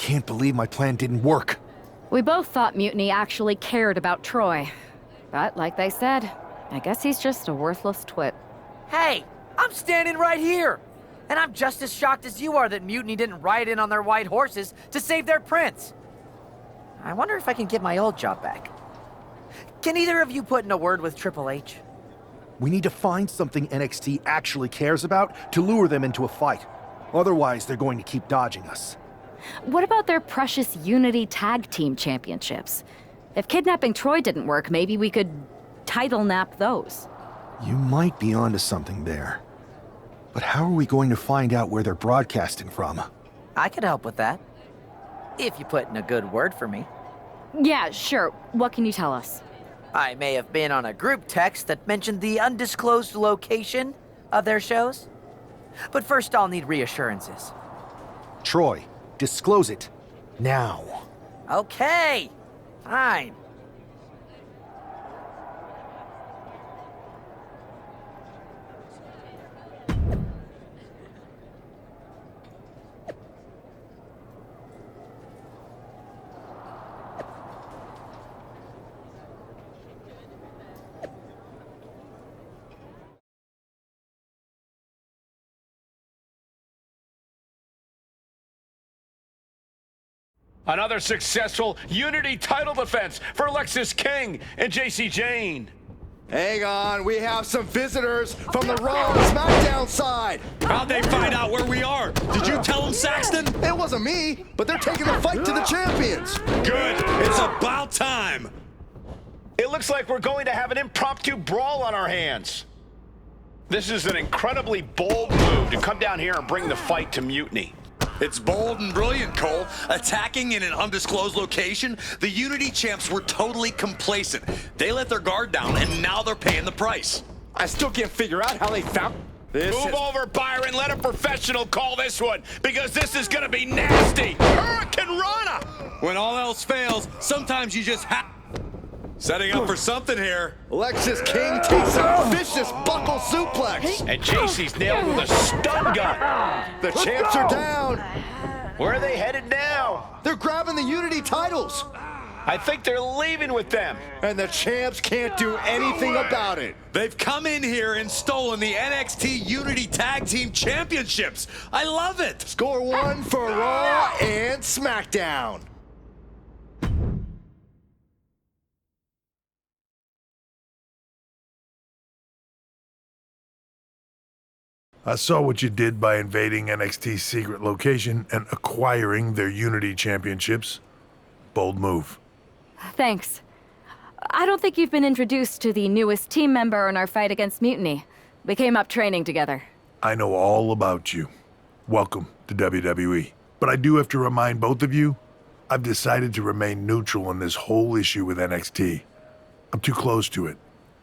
can't believe my plan didn't work. We both thought Mutiny actually cared about Troy. But like they said, I guess he's just a worthless twit. Hey, I'm standing right here! And I'm just as shocked as you are that Mutiny didn't ride in on their white horses to save their prince. I wonder if I can get my old job back. Can either of you put in a word with Triple H? We need to find something NXT actually cares about to lure them into a fight. Otherwise, they're going to keep dodging us. What about their precious Unity Tag Team Championships? If kidnapping Troy didn't work, maybe we could title nap those. You might be onto something there. But how are we going to find out where they're broadcasting from? I could help with that. If you put in a good word for me. Yeah, sure. What can you tell us? I may have been on a group text that mentioned the undisclosed location of their shows. But first I'll need reassurances. Troy, disclose it. Now. Okay, fine. Another successful Unity title defense for Lexis King and JC Jane. Hang on, we have some visitors from the Raw and SmackDown side. How'd they find out where we are? Did you tell them, Saxton? It wasn't me, but they're taking the fight to the champions. Good, it's about time. It looks like we're going to have an impromptu brawl on our hands. This is an incredibly bold move to come down here and bring the fight to Mutiny. It's bold and brilliant, Cole. Attacking in an undisclosed location, the Unity champs were totally complacent. They let their guard down, and now they're paying the price. I still can't figure out how they found this. Move over, Byron. Let a professional call this one, because this is going to be nasty. Hurricane Rana! When all else fails, sometimes you just have... Setting up for something here. Lexis King takes a vicious buckle suplex. And JC's nailed with a stun gun. The champs are down. Where are they headed now? They're grabbing the Unity titles. I think they're leaving with them. And the champs can't do anything about it. They've come in here and stolen the NXT Unity Tag Team Championships. I love it. Score one for Raw and SmackDown. I saw what you did by invading NXT's secret location and acquiring their Unity championships. Bold move. Thanks. I don't think you've been introduced to the newest team member in our fight against Mutiny. We came up training together. I know all about you. Welcome to WWE. But I do have to remind both of you, I've decided to remain neutral on this whole issue with NXT. I'm too close to it.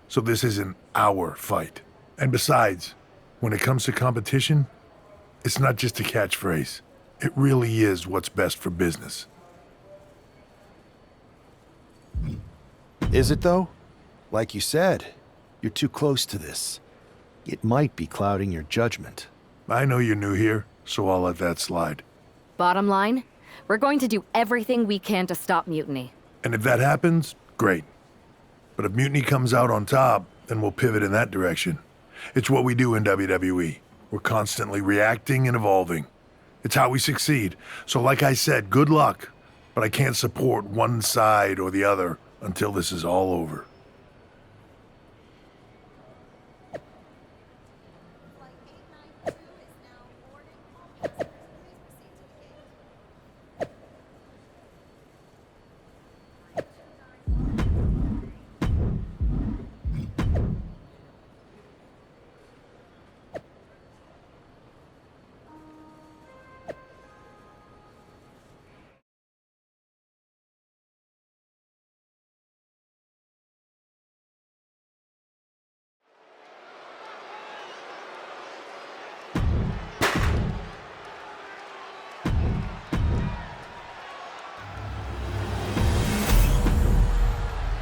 So this isn't our fight. And besides, when it comes to competition, it's not just a catchphrase. It really is what's best for business. Is it though? Like you said, you're too close to this. It might be clouding your judgment. I know you're new here, so I'll let that slide. Bottom line, we're going to do everything we can to stop Mutiny. And if that happens, great. But if Mutiny comes out on top, then we'll pivot in that direction. It's what we do in WWE. We're constantly reacting and evolving. It's how we succeed. So like I said, good luck. But I can't support one side or the other until this is all over.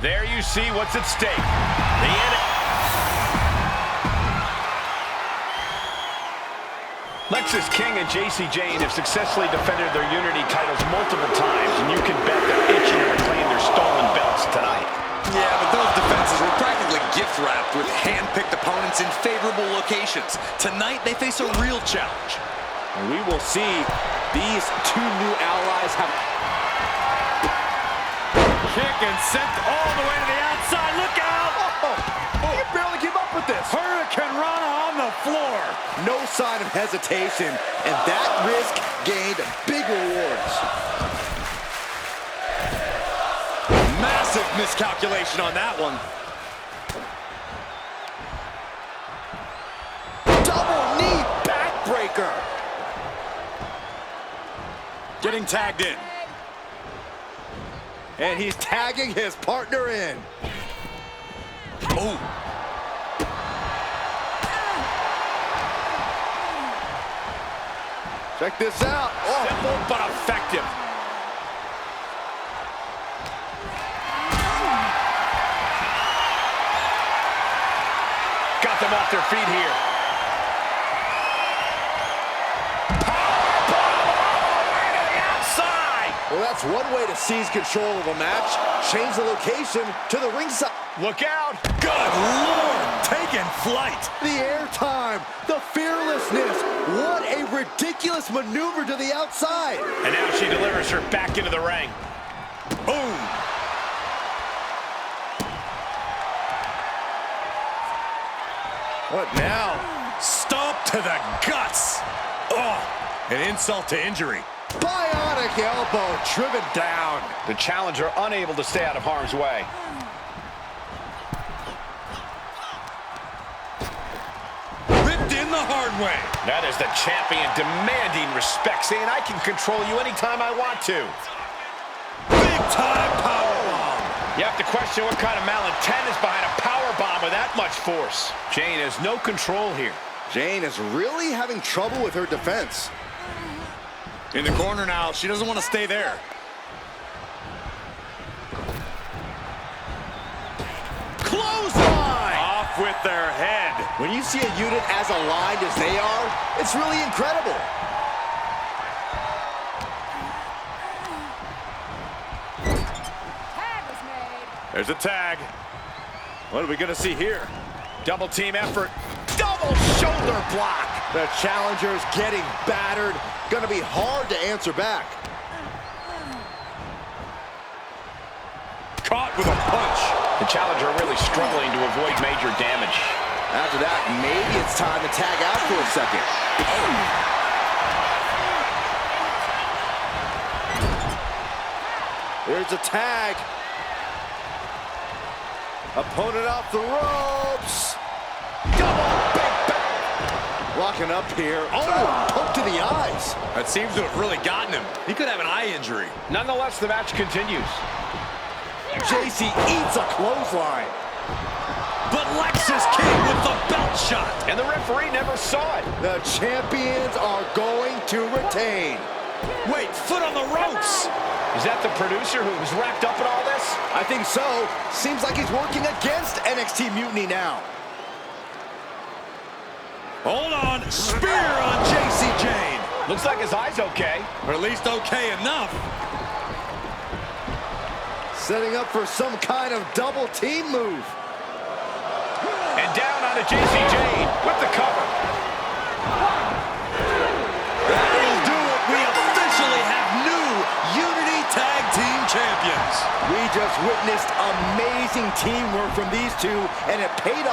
There you see what's at stake. The Lexis King and JC Jane have successfully defended their Unity titles multiple times, and you can bet they're itching to reclaim their stolen belts tonight. Yeah, but those defenses were practically gift-wrapped with hand-picked opponents in favorable locations. Tonight, they face a real challenge. And we will see these two new allies have... Kick and sent all the way to the outside. Look out! Oh, you barely keep up with this. Hurricane Rana on the floor. No sign of hesitation, and that risk gained big rewards. Massive miscalculation on that one. Double knee backbreaker. Getting tagged in. And he's tagging his partner in. Oh. Check this out. Oh. Simple but effective. Got them off their feet here. Well, that's one way to seize control of a match. Change the location to the ringside. Look out! Good Lord! Taking flight. The airtime, the fearlessness. What a ridiculous maneuver to the outside. And now she delivers her back into the ring. Boom. What now? Stomp to the guts. Oh, an insult to injury. Bionic elbow driven down. The challenger unable to stay out of harm's way. Ripped in the hard way. That is the champion demanding respect, saying I can control you anytime I want to. Big time powerbomb. You have to question what kind of malintent is behind a powerbomb with that much force. Jane has no control here. Jane is really having trouble with her defense. In the corner now. She doesn't want to stay there. Clothesline! Off with their head. When you see a unit as aligned as they are, it's really incredible. There's a tag. What are we going to see here? Double team effort. Double shoulder block. The challenger's getting battered. Gonna be hard to answer back. Caught with a punch. The challenger really struggling to avoid major damage. After that, maybe it's time to tag out for a second. There's a tag. Opponent off the ropes. Double big back. Locking up here. Oh, poke to the eyes. That seems to have really gotten him. He could have an eye injury. Nonetheless, the match continues. JC eats a clothesline. But Lexis King with the belt shot. And the referee never saw it. The champions are going to retain. Wait, foot on the ropes. Is that the producer who was wrapped up in all this? I think so. Seems like he's working against NXT Mutiny now. Hold on. Spear on JC Jane. Looks like his eye's okay. Or at least okay enough. Setting up for some kind of double team move. And down onto JC Jane with the cover. That'll do it. We officially have new Unity Tag Team Champions. We just witnessed amazing teamwork from these two, and it paid off.